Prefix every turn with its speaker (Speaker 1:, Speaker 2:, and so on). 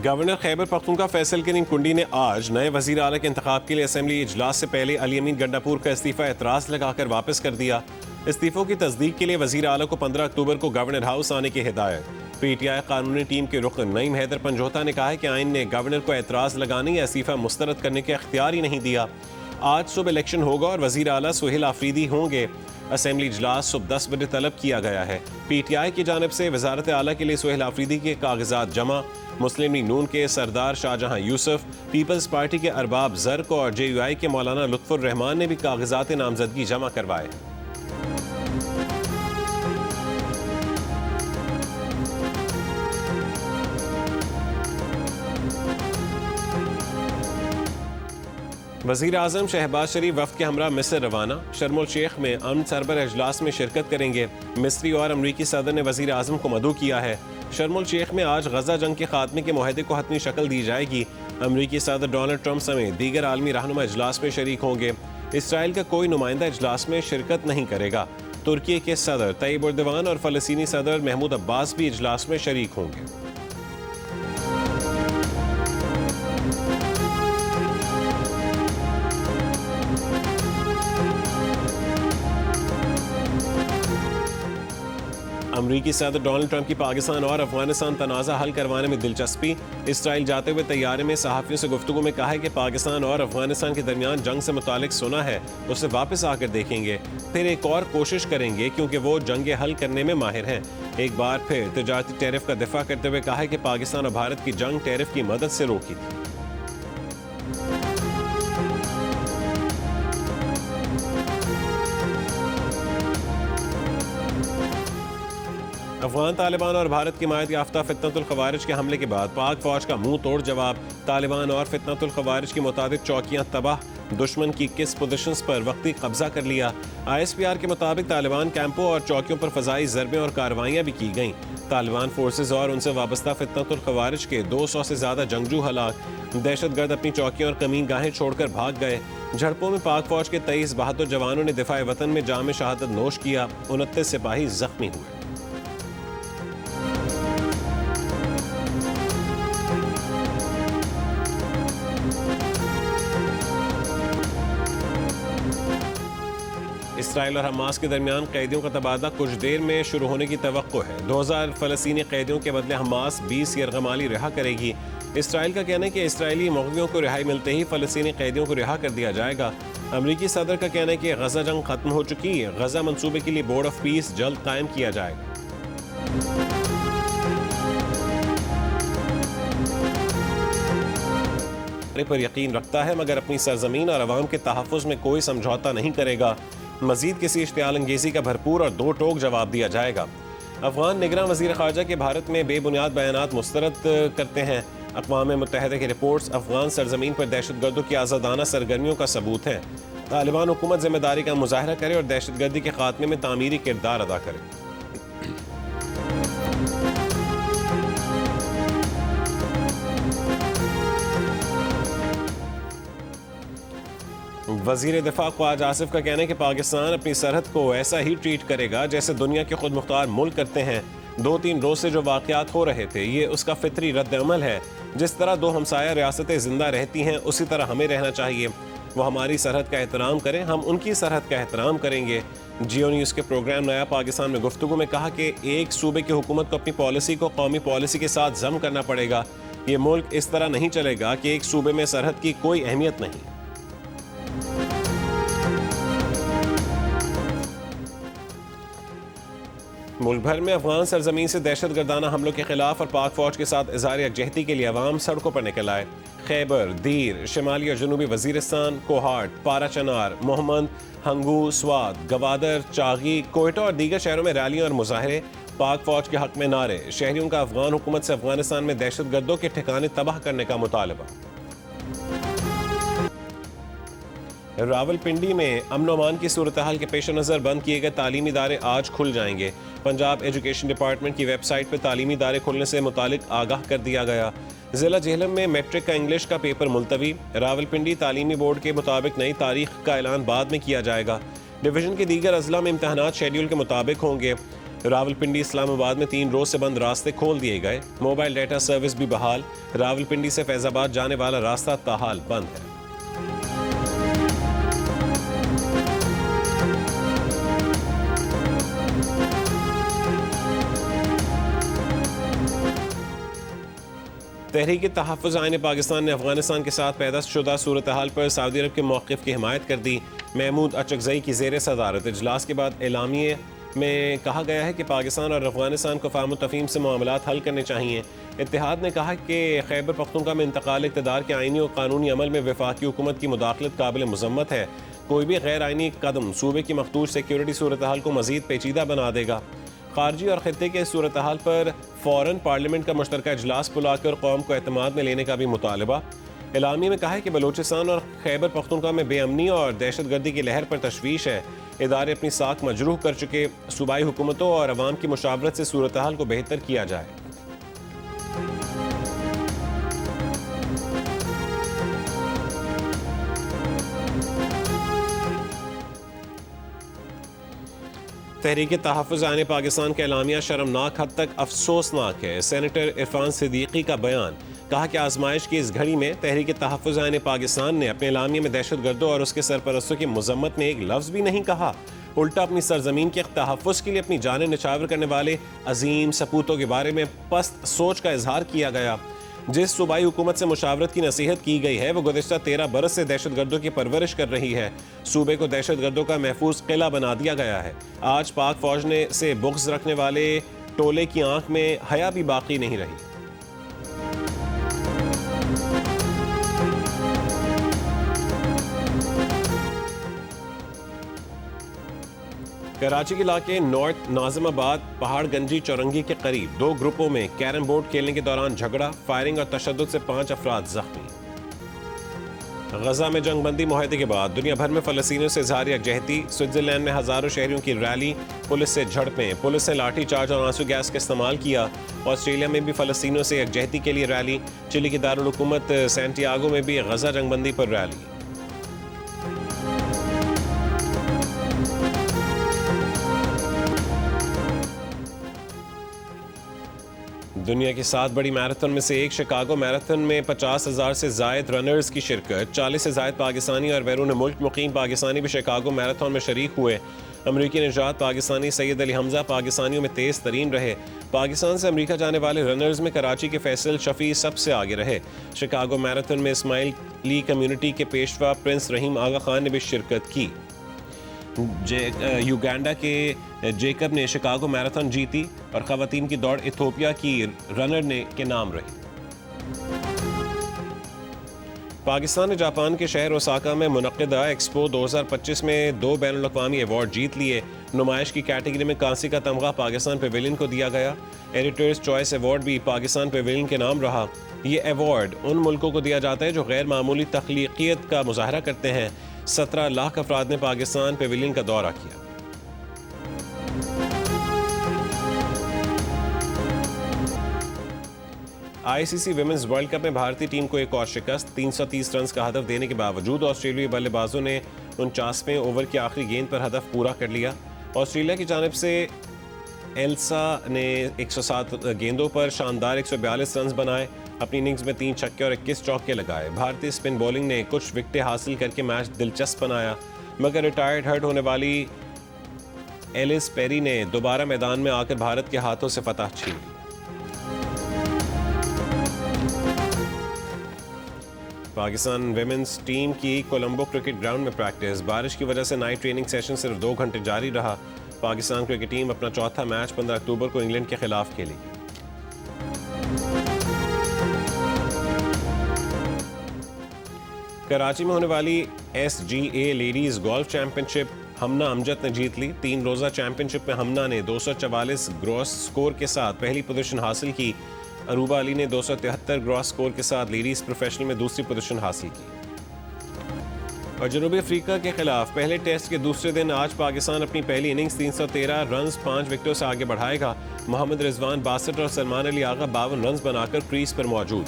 Speaker 1: Governor Khyber Pakhtunkhwa Faisal करीम कुंडी ने आज नए वजीर आला के इंतखाब के लिए असेंबली इजलास से पहले अली अमीन गंडापुर का इस्तीफा एतराज लगाकर वापस कर दिया। इस्तीफों की तस्दीक के लिए वजीर आला को 15 अक्टूबर को गवर्नर हाउस आने की हिदायत। PTI कानूनी टीम के रुकन नईम हैदर पंजोता ने कहा है कि आइन ने गवर्नर को एतराज लगाने या इस्तीफा मुस्तरद करने का इख्तियार ही नहीं दिया। आज सुबह इलेक्शन होगा और वजीर आला सुहेल आफरीदी होंगे। असेंबली इजलास सुबह 10 बजे तलब किया गया है। PTI की जानिब से वजारत आला के लिए सुहेल आफरीदी के कागजात जमा। मुस्लिम लीग नून के सरदार शाहजहां यूसुफ, पीपल्स पार्टी के अरबाब जर्क और JUI के मौलाना लुत्फुर रहमान ने भी कागजात नामजदगी जमा करवाए। वज़ीर आज़म शहबाज शरीफ वफ़द के हमरा मिस्र रवाना। शर्म शेख में अमन सरबराह इजलास में शिरकत करेंगे। मिस्री और अमरीकी सदर ने वज़ीर आज़म को मदऊ किया है। शर्म शेख में आज गजा जंग के खात्मे के मुआहदे को हतमी शक्ल दी जाएगी। अमरीकी सदर डोनाल्ड ट्रंप समेत दीगर आलमी रहनुमा इजलास में शरीक होंगे। इसराइल का कोई नुमाइंदा इजलास में शिरकत नहीं करेगा। तुर्की के सदर तैयब एर्दोगान और फ़लस्तीनी सदर महमूद अब्बास भी इजलास में शरीक होंगे। अमरीकी सदर डोनाल्ड ट्रंप की पाकिस्तान और अफगानिस्तान तनाज़ा हल करवाने में दिलचस्पी। इसराइल जाते हुए तैयारे में सहाफ़ियों से गुफ्तगू में कहा है कि पाकिस्तान और अफगानिस्तान के दरमियान जंग से मुतालिक सुना है, उसे वापस आकर देखेंगे, फिर एक और कोशिश करेंगे क्योंकि वो जंगे हल करने में माहिर हैं। एक बार फिर तिजारती टैरिफ का दिफा करते हुए कहा है कि पाकिस्तान और भारत की जंग टैरिफ की मदद से रोकी थी। अफगान तालिबान और भारत की हिमायत याफ्ता फितनतुल खवारिज के हमले के बाद पाक फौज का मुंह तोड़ जवाब। तालिबान और फितनतुल खवारिज के मुताबिक चौकियां तबाह, दुश्मन की किस पोजीशंस पर वक्ती कब्जा कर लिया। ISPR के मुताबिक तालिबान कैंपों और चौकियों पर फजाई ज़रबें और कार्रवाइयाँ भी की गईं। तालिबान फोर्सेज और उनसे वाबस्ता फितनतुल खवारिज के 200 से ज़्यादा जंगजू हलाक। दहशतगर्द अपनी चौकियां और कमीन गाहें छोड़कर भाग गए। झड़पों में पाक फौज के 23 बहादुर जवानों ने दिफाए वतन में जाम शहादत नोश किया। 29 सिपाही जख्मी हुए। इसराइल और हमास के दरमियान कैदियों का तबादला कुछ देर में शुरू होने की तवक्को है। 2000 फ़लस्तीनी कैदियों के बदले हमास 20 यरगमाली रिहा करेगी। इसराइल का कहना है कि इसराइली मुग़वियों को रिहाई मिलते ही फ़लस्तीनी कैदियों को रिहा कर दिया जाएगा। अमरीकी सदर का कहना है कि गजा जंग खत्म हो चुकी है। गजा मंसूबे के लिए बोर्ड ऑफ पीस जल्द कायम किया जाएगा। पर यकीन रखता है मगर अपनी सरजमीन और अवाम के तहफ़्फ़ुज़ में कोई समझौता नहीं करेगा। मजीद किसी इश्तियाल अंगेज़ी का भरपूर और दो टोक जवाब दिया जाएगा। अफगान निगरान वज़ीर ख़ारजा के भारत में बेबुनियाद बयानात मुस्तरद करते हैं। अक़वाम मुत्तहिदा की रिपोर्ट्स अफगान सरजमीन पर दहशतगर्दों की आज़ादाना सरगर्मियों का सबूत है। तालिबान हुकूमत जिम्मेदारी का मुजाहरा करे और दहशतगर्दी के खात्मे में तामीरी किरदार अदा करे। वज़ीर दिफा ख्वाजा आसिफ का कहना है कि पाकिस्तान अपनी सरहद को ऐसा ही ट्रीट करेगा जैसे दुनिया के खुद मुख्तार मुल्क करते हैं। 2-3 रोज से जो वाक़यात हो रहे थे ये उसका फितरी रद्द-ए-अमल है। जिस तरह दो हमसाया रियासतें जिंदा रहती हैं उसी तरह हमें रहना चाहिए। वो हमारी सरहद का एहतराम करें, हम उनकी सरहद का एहतराम करेंगे। जियो न्यूज़ के प्रोग्राम नया पाकिस्तान में गुफ्तगू में कहा कि एक सूबे की हुकूमत को अपनी पॉलिसी को कौमी पॉलिसी के साथ जम करना पड़ेगा। ये मुल्क इस तरह नहीं चलेगा कि एक सूबे में सरहद की कोई अहमियत नहीं। मुल्क भर में अफगान सरजमीन से दहशतगर्दाना हमलों के खिलाफ और पाक फौज के साथ इज़हार यकजहती के लिए अवाम सड़कों पर निकल आए। खैबर, दीर, शिमाली और जनूबी वजीरिस्तान, कोहाट, पाराचनार, मोहम्मद, हंगू, स्वाद, गवादर, चागी, कोयटा और दीगर शहरों में रैलियां और मुजाहरे। पाक फौज के हक में नारे। शहरियों का अफगान हुकूमत से अफगानिस्तान में दहशतगर्दों के ठिकाने तबाह करने का मुतालबा। रावलपिंडी में अमन अमान की सूरत हाल के पेश नज़र बंद किए गए तालीमी इदारे आज खुल जाएंगे। पंजाब एजुकेशन डिपार्टमेंट की वेबसाइट पर तालीमी इदारे खुलने से मुतालिक आगाह कर दिया गया। ज़िला जेहलम में मैट्रिक का इंग्लिश का पेपर मुलतवी। रावलपिंडी तालीमी बोर्ड के मुताबिक नई तारीख का ऐलान बाद में किया जाएगा। डिवीज़न के दीगर अजला में इम्तहानात शेड्यूल के मुताबिक होंगे। रावलपिंडी इस्लामाबाद में 3 रोज से बंद रास्ते खोल दिए गए। मोबाइल डेटा सर्विस भी बहाल। रावलपिंडी से फैजाबाद जाने वाला रास्ता ताहाल बंद है। तहरीक तहफ़्फ़ुज़ आईन पाकिस्तान ने अफगानिस्तान के साथ पैदा शुदा सूरत हाल पर सऊदी अरब के मौक़िफ़ की हिमायत कर दी। महमूद अचकज़ई की ज़ेर सदारत इजलास के बाद एलामिये में कहा गया है कि पाकिस्तान और अफगानिस्तान को फ़ाहम तफ़हीम से मामलात हल करने चाहिए। इत्तेहाद ने कहा कि खैबर पख्तूनख्वा में इंतकाल इक़्तिदार के आइनी और कानूनी अमल में वफाकी हुकूमत की मुदाखलत काबिल मज़म्मत है। कोई भी गैर आइनी कदम सूबे की मखदूश सिक्योरिटी सूरत हाल को मज़ीद पेचीदा बना देगा। खारजी और खत्ते के सूरत हाल पर फ़ौरन पार्लियामेंट का मुश्तरका इजलास बुलाकर कौम को एतमाद में लेने का भी मुतालबा। एलामी में कहा है कि बलूचिस्तान और खैबर पख्तूनख्वा में बेअमनी और दहशत गर्दी की लहर पर तशवीश है। इदारे अपनी साख मजरूह कर चुके सूबाई हुकूमतों और अवाम की मुशावरत से सूरत हाल को बेहतर किया जाए। तहरीक तहफ़्फ़ुज़ आईन पाकिस्तान का एलामिया शर्मनाक हद तक अफसोसनाक है। सेनेटर इरफान सिद्दीकी का बयान। कहा कि आजमाइश की इस घड़ी में तहरीक तहफ़्फ़ुज़ आईन पाकिस्तान ने अपने एलामिये में दहशत गर्दों और उसके सरपरस्तों की मज़म्मत में एक लफ्ज़ भी नहीं कहा। उल्टा अपनी सरजमीन के तहफ़्फ़ुज़ के लिए अपनी जानें निछावर करने वाले अजीम सपूतों के बारे में पस्त सोच का इजहार किया गया। जिस सूबाई हुकूमत से मुशावरत की नसीहत की गई है वो गुज़िश्ता 13 बरस से दहशत गर्दों की परवरिश कर रही है। सूबे को दहशत गर्दों का महफूज किला बना दिया गया है। आज पाक फौज ने से बुग़्ज़ रखने वाले टोले की आंख में हया भी बाकी नहीं रही। कराची के इलाके नॉर्थ नाजिमाबाद पहाड़गंजी चौरंगी के करीब 2 ग्रुपों में कैरम बोर्ड खेलने के दौरान झगड़ा, फायरिंग और तशद्दुद से 5 अफराद जख्मी। गजा में जंगबंदी मुआहदे के बाद दुनिया भर में फ़लस्तीनियों से इज़हार यकजहती। स्विट्ज़रलैंड में हज़ारों शहरियों की रैली, पुलिस से झड़पें। पुलिस ने लाठी चार्ज और आंसू गैस का इस्तेमाल किया। ऑस्ट्रेलिया में भी फ़लस्तीनियों से यकजहती के लिए रैली। चिली की दारुल हुकूमत सैंटियागो में भी गजा जंगबंदी पर रैली। दुनिया की 7 बड़ी मैराथन में से एक शिकागो मैराथन में 50,000 से ज़ायद रनर्स की शिरकत। 40 से ज़ायद पाकिस्तानी और बैरून मुल्क मुकीम पाकिस्तानी भी शिकागो मैराथन में शरीक हुए। अमरीकी निजात पाकिस्तानी सैयद अली हमजा पाकिस्तानियों में तेज़ तरीन रहे। पाकिस्तान से अमरीका जाने वाले रनर्स में कराची के फैसल शफी सबसे आगे रहे। शिकागो मैराथन में इस्माइल ली कम्यूनिटी के पेशवा प्रिंस रहीम आगा खान ने भी शिरकत की। युगांडा के जेकब ने शिकागो मैराथन जीती और ख़वातीन की दौड़ इथियोपिया की रनर ने के नाम रही। पाकिस्तान ने जापान के शहर ओसाका में मुनक़िदा एक्सपो 2025 में 2 बैनुल अक़वामी अवार्ड जीत लिए। नुमाइश की कैटेगरी में कांसी का तमगा पाकिस्तान पेविलियन को दिया गया। एडिटर्स चॉइस अवार्ड भी पाकिस्तान पेविलियन के नाम रहा। ये अवार्ड उन मुल्कों को दिया जाता है जो गैर मामूली तख्लीक़ियत का मुज़ाहरा करते हैं। 17 लाख अफराद ने पाकिस्तान पेविलियन का दौरा किया। आईसीसी विमेंस वर्ल्ड कप में भारतीय टीम को एक और शिकस्त। 330 रन का हदफ देने के बावजूद ऑस्ट्रेलियाई बल्लेबाजों ने 49वें ओवर की आखिरी गेंद पर हदफ पूरा कर लिया। ऑस्ट्रेलिया की जानिब से एल्सा ने 107 गेंदों पर शानदार 142 रन बनाए। अपनी इनिंग्स में 3 छक्के और 21 चौके लगाए। भारतीय स्पिन बॉलिंग ने कुछ विकेटें हासिल करके मैच दिलचस्प बनाया, मगर रिटायर्ड हर्ट होने वाली एलिस पेरी ने दोबारा मैदान में आकर भारत के हाथों से फतह छीन ली। पाकिस्तान विमेंस टीम की कोलंबो क्रिकेट ग्राउंड में प्रैक्टिस। बारिश की वजह से नाइट ट्रेनिंग सेशन सिर्फ 2 घंटे जारी रहा। पाकिस्तान क्रिकेट टीम अपना चौथा मैच 15 अक्टूबर को इंग्लैंड के खिलाफ खेलेगी। कराची में होने वाली SGA लेडीज गोल्फ चैंपियनशिप हमना अमजद ने जीत ली। 3 रोज़ा चैंपियनशिप में हमना ने 244 ग्रॉस स्कोर के साथ पहली पोजीशन हासिल की। अरूबा अली ने 273 ग्रॉस स्कोर के साथ लेडीज प्रोफेशनल में दूसरी पोजीशन हासिल की। और जनूबी अफ्रीका के खिलाफ पहले टेस्ट के दूसरे दिन आज पाकिस्तान अपनी पहली इनिंग्स 313 रन 5 विकेटों से आगे बढ़ाएगा। मोहम्मद रिजवान 62 और सलमान अली आगा 52 रन बनाकर क्रीज पर मौजूद।